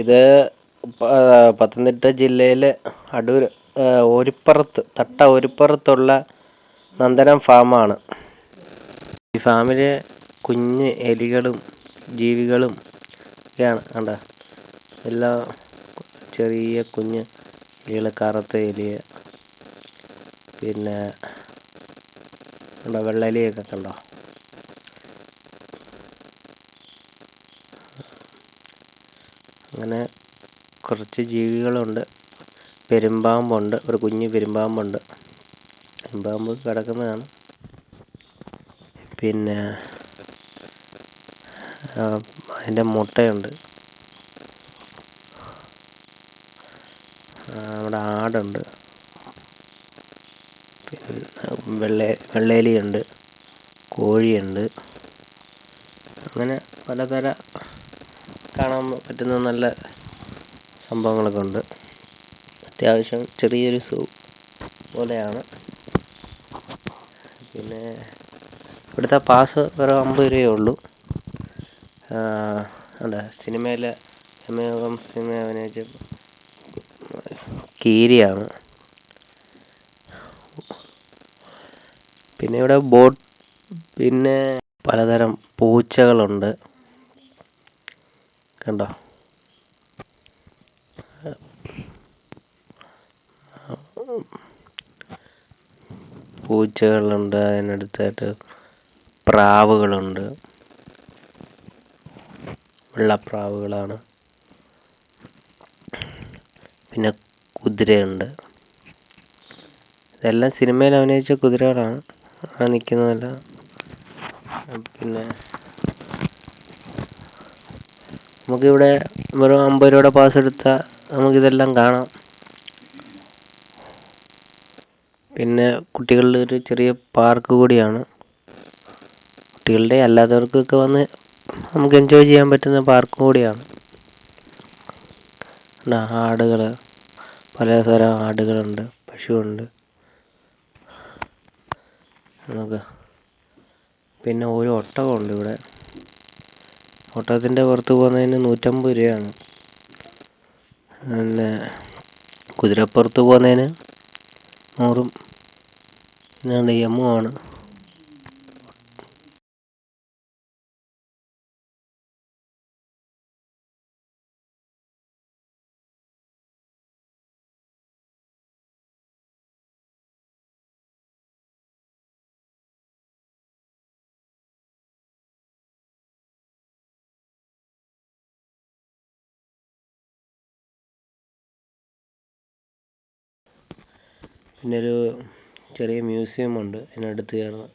ഇത് പത്തനംതിട്ട ജില്ലയിലെ അടൂർ ഓരിപ്പുറത്തുള്ള നന്ദനം ഫാമാണ്. ഈ ഫാമിലെ കുഞ്ഞ് എലികളും ജീവികളും ഒക്കെയാണ് കണ്ട. എല്ലാം ചെറിയ കുഞ്ഞ് എലികൾ, കറുത്ത എലിയ, പിന്നെ കണ്ടോ വെള്ളെലിയൊക്കെ കണ്ടോ. അങ്ങനെ കുറച്ച് ജീവികളുണ്ട്. പെരുമ്പാമ്പുണ്ട്, ഒരു കുഞ്ഞ് പെരുമ്പാമ്പുണ്ട്. പെരുമ്പാമ്പ് കിടക്കുന്നതാണ്. പിന്നെ അതിൻ്റെ മുട്ടയുണ്ട്. നമ്മുടെ ആടുണ്ട്, പിന്നെ വെള്ളേലിയുണ്ട്, കോഴിയുണ്ട്. അങ്ങനെ പലതര കാണാൻ പറ്റുന്ന നല്ല സംഭവങ്ങളൊക്കെ ഉണ്ട്. അത്യാവശ്യം ചെറിയൊരു സൂ പോലെയാണ്. പിന്നെ ഇവിടുത്തെ പാസ് ഒരു 50 രൂപയേ ഉള്ളൂ. സിനിമയിൽ സിനിമ അഭിനയിച്ച കീരിയാണ്. പിന്നെ ഇവിടെ പിന്നെ പലതരം പൂച്ചകളുണ്ട് കണ്ടോ. പൂച്ചകളുണ്ട്, അതിനടുത്തായിട്ട് പ്രാവുകളുണ്ട്. വെള്ളപ്രാവുകളാണ്. പിന്നെ കുതിരയുണ്ട്. ഇതെല്ലാം സിനിമയിൽ അഭിനയിച്ച കുതിരകളാണ് നിൽക്കുന്നതെല്ലാം. പിന്നെ നമുക്കിവിടെ വെറും 50 രൂപയുടെ പാസ് എടുത്താൽ നമുക്കിതെല്ലാം കാണാം. പിന്നെ കുട്ടികളുടെ ഒരു ചെറിയ പാർക്ക് കൂടിയാണ്. കുട്ടികളുടെ അല്ലാത്തവർക്കൊക്കെ വന്ന് നമുക്ക് എൻജോയ് ചെയ്യാൻ പറ്റുന്ന പാർക്ക് കൂടിയാണ്. ആടുകൾ, പലതരം ആടുകളുണ്ട്, പശുവുണ്ട് നമുക്ക്. പിന്നെ ഒരു ഒട്ടകമുണ്ട് ഇവിടെ. ഒട്ടകത്തിൻ്റെ പുറത്ത് പോകുന്നതിന് 150 രൂപയാണ്. പിന്നെ കുതിരപ്പുറത്ത് പോകുന്നതിന് 100 യമ്മുമാണ്. പിന്നെ ഒരു ചെറിയ മ്യൂസിയമുണ്ട് അതിനടുത്ത് ചേർന്ന്.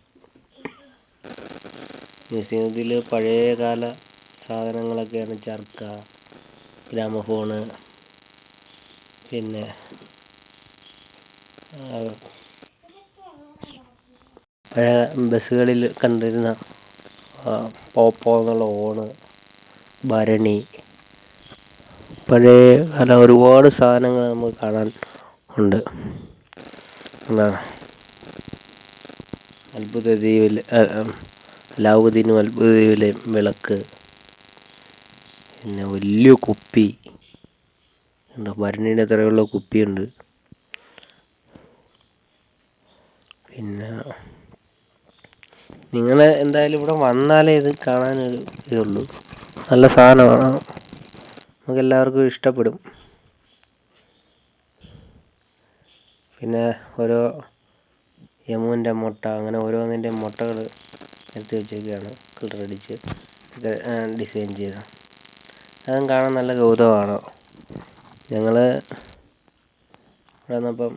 മ്യൂസിയത്തിൽ പഴയകാല സാധനങ്ങളൊക്കെയാണ്. ചർക്ക, ഗ്രാമഫോണ്, പിന്നെ പഴയ ബസ്സുകളിൽ കണ്ടിരുന്ന പോപ്പോ എന്നുള്ള ഹോണ്, ഭരണി, പഴയ കാല ഒരുപാട് സാധനങ്ങൾ നമുക്ക് കാണാൻ ഉണ്ട്. എന്താണ് അലാവുദ്ദീനും അത്ഭുത ദ്വീപിലെ വിളക്ക്, പിന്നെ വലിയ കുപ്പി ഉണ്ട്, ഭരണിയുടെ അത്രയുള്ള കുപ്പിയുണ്ട്. പിന്നെ നിങ്ങൾ എന്തായാലും ഇവിടെ വന്നാലേ ഇത് കാണാനൊരു ഇതുള്ളൂ. നല്ല സാധനമാണ്, നമുക്കെല്ലാവർക്കും ഇഷ്ടപ്പെടും. പിന്നെ ഓരോ യമുവിൻ്റെ മുട്ട, അങ്ങനെ ഓരോന്നിൻ്റെ മുട്ടകൾ എടുത്ത് വെച്ചൊക്കെയാണ് കളറടിച്ച് ഡിസൈൻ ചെയ്ത്. അതും കാണാൻ നല്ല കൗതുകമാണ്. ഞങ്ങൾ ഇവിടെ വന്നപ്പം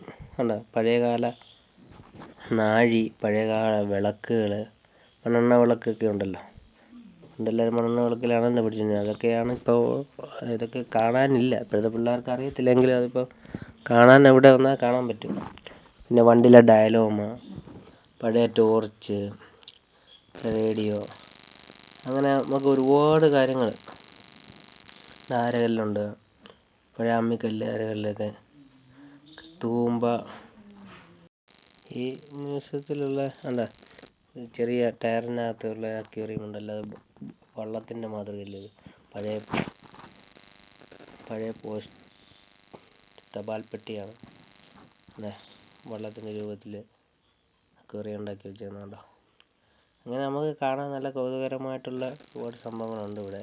പഴയകാല നാഴി, പഴയകാല വിളക്കുകൾ, മണ്ണെണ്ണ വിളക്കൊക്കെ ഉണ്ടല്ലോ. പണ്ടെല്ലാവരും മണ്ണെണ്ണ വിളക്കിലാണല്ലോ പിടിച്ചിരുന്നത്. അതൊക്കെയാണ് ഇപ്പോൾ. ഇതൊക്കെ കാണാനില്ല, ഇപ്പോഴത്തെ പിള്ളേർക്ക് അറിയത്തില്ലെങ്കിലും അതിപ്പോൾ കാണാൻ എവിടെ വന്നാൽ കാണാൻ പറ്റും. പിന്നെ വണ്ടിയിലെ ഡയലോമ, പഴയ ടോർച്ച്, റേഡിയോ, അങ്ങനെ നമുക്ക് ഒരുപാട് കാര്യങ്ങൾ. അരകല്ലുണ്ട്, പഴയ അമ്മിക്കല്ല്, അരകല്ലൊക്കെ, തൂമ്പ. ഈ മ്യൂസിയത്തിലുള്ള ചെറിയ ടയറിനകത്തുള്ള അക്വേറിയം ഉണ്ടല്ലോ, അത് വള്ളത്തിൻ്റെ മാതൃകയിൽ പഴയ പഴയ തപാൽ പെട്ടിയാണ്. അതെ, വള്ളത്തിൻ്റെ രൂപത്തിൽ അക്വേറിയം ഉണ്ടാക്കി വെച്ചിരുന്നുണ്ടോ. അങ്ങനെ നമുക്ക് കാണാൻ നല്ല കൗതുകകരമായിട്ടുള്ള ഒരുപാട് സംഭവങ്ങളുണ്ട് ഇവിടെ.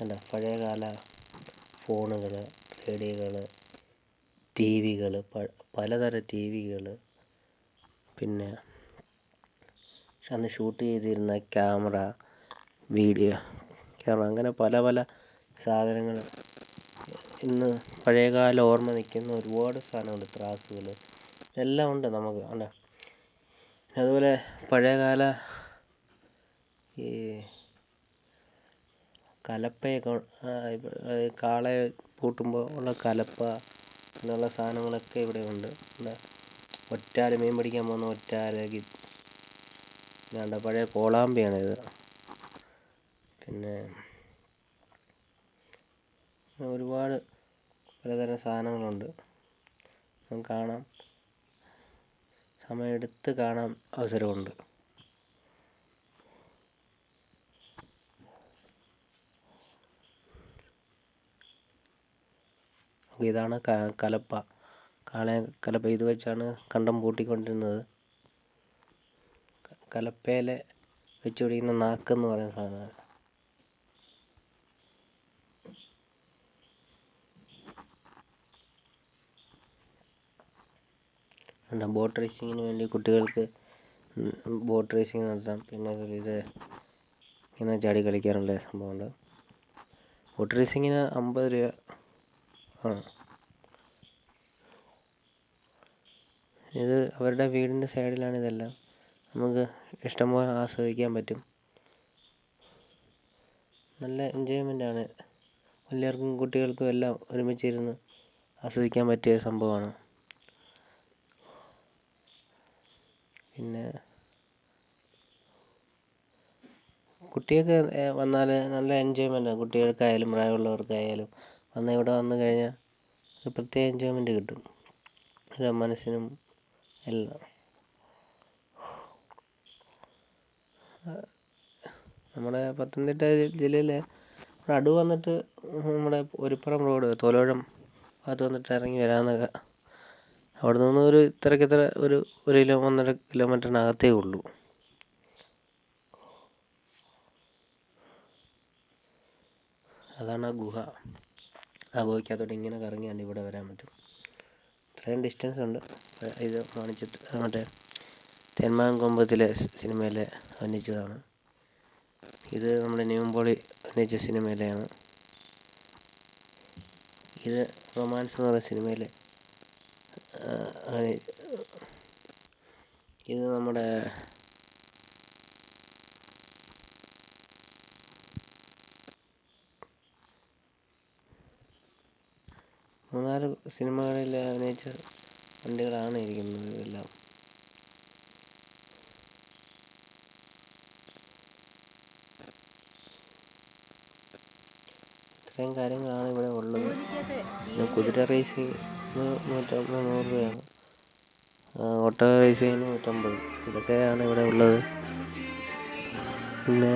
അല്ല, പഴയകാല ഫോണുകൾ, റേഡിയോകൾ, ടി വികൾ, പലതരം ടി വികൾ, പിന്നെ അന്ന് ഷൂട്ട് ചെയ്തിരുന്ന വീഡിയോ ക്യാമറ, അങ്ങനെ പല പല സാധനങ്ങൾ ഇന്ന് പഴയകാല ഓർമ്മ നിൽക്കുന്ന ഒരുപാട് സാധനമുണ്ട്. ത്രാസുകൾ, ഇതെല്ലാം ഉണ്ട് നമുക്ക്. അല്ല, അതുപോലെ പഴയകാല ഈ കലപ്പയൊക്കെ, കാളയെ പൂട്ടുമ്പോൾ ഉള്ള കലപ്പ, അങ്ങനെയുള്ള സാധനങ്ങളൊക്കെ ഇവിടെ ഉണ്ട്. ഒറ്റാൽ, മീൻ പിടിക്കാൻ പോകുന്ന ഒറ്റാൽ, പഴയ കോളാമ്പിയാണിത്. പിന്നെ ഒരുപാട് പലതരം സാധനങ്ങളുണ്ട്. നമുക്ക് കാണാം, സമയമെടുത്ത് കാണാൻ അവസരമുണ്ട്. ഇതാണ് കലപ്പ, കലപ്പ. ഇത് വെച്ചാണ് കണ്ടം പൂട്ടിക്കൊണ്ടിരുന്നത്. കലപ്പയിൽ വെച്ച് പിടിക്കുന്ന നാക്കെന്ന് പറയുന്ന സാധനമാണ്. ബോട്ട് റേസിങ്ങിന് വേണ്ടി കുട്ടികൾക്ക് ബോട്ട് റേസിങ് നടത്താം. പിന്നെ ഇത് ഇങ്ങനെ ചാടി കളിക്കാനുള്ള സംഭവമുണ്ട്. ബോട്ട് റേസിങ്ങിന് 50 രൂപ ആണ്. ഇത് അവരുടെ വീടിൻ്റെ സൈഡിലാണ് ഇതെല്ലാം. നമുക്ക് ഇഷ്ടംപോലെ ആസ്വദിക്കാൻ പറ്റും. നല്ല എൻജോയ്മെൻ്റാണ്. എല്ലാവർക്കും, കുട്ടികൾക്കും എല്ലാം ഒരുമിച്ചിരുന്ന് ആസ്വദിക്കാൻ പറ്റിയ സംഭവമാണ്. പിന്നെ കുട്ടികൾക്ക് വന്നാൽ നല്ല എൻജോയ്മെൻ്റാണ്. കുട്ടികൾക്കായാലും പ്രായമുള്ളവർക്കായാലും ഇവിടെ വന്നു കഴിഞ്ഞാൽ ഒരു പ്രത്യേക എൻജോയ്മെൻ്റ് കിട്ടും, മനസ്സിനും എല്ലാം. നമ്മുടെ പത്തനംതിട്ട ജില്ലയിലെ അടു വന്നിട്ട് നമ്മുടെ ഒരിപ്പുറം റോഡ്, തോലോഴം ഭാഗത്ത് വന്നിട്ട് ഇറങ്ങി വരാമെന്നൊക്കെ. അവിടെ നിന്ന് ഒരു ഇത്ര ഒരു 1-1.5 കിലോമീറ്ററിനകത്തേ ഉള്ളൂ. അതാണ് ആ ഗുഹ. ആ ഗുഹയ്ക്കകത്തോട്ട് ഇങ്ങനെ കറങ്ങിയാണ്ട് ഇവിടെ വരാൻ പറ്റും. ഇത്രയും ഡിസ്റ്റൻസ് ഉണ്ട്. ഇത് മറ്റേ തേന്മാൻകൊമ്പത്തിലെ സിനിമയിലെ അഭിനയിച്ചതാണ്. ഇത് നമ്മുടെ നിവിൻ പോളി അഭിനയിച്ച സിനിമയിലെയാണ്. ഇത് റൊമാൻസ് എന്ന് പറയുന്ന സിനിമയിൽ ഇത് നമ്മുടെ മൂന്നാല് സിനിമകളിൽ അഭിനയിച്ച വണ്ടികളാണ് ഇരിക്കുന്നത് എല്ലാം. ഇത്രയും കാര്യങ്ങളാണ് ഇവിടെ ഉള്ളത്. കുതിര റേസിങ് 100 രൂപയാണ്. ഒട്ടക റേസിങ്ങിന് 150. ഇതൊക്കെയാണ് ഇവിടെ ഉള്ളത്. പിന്നെ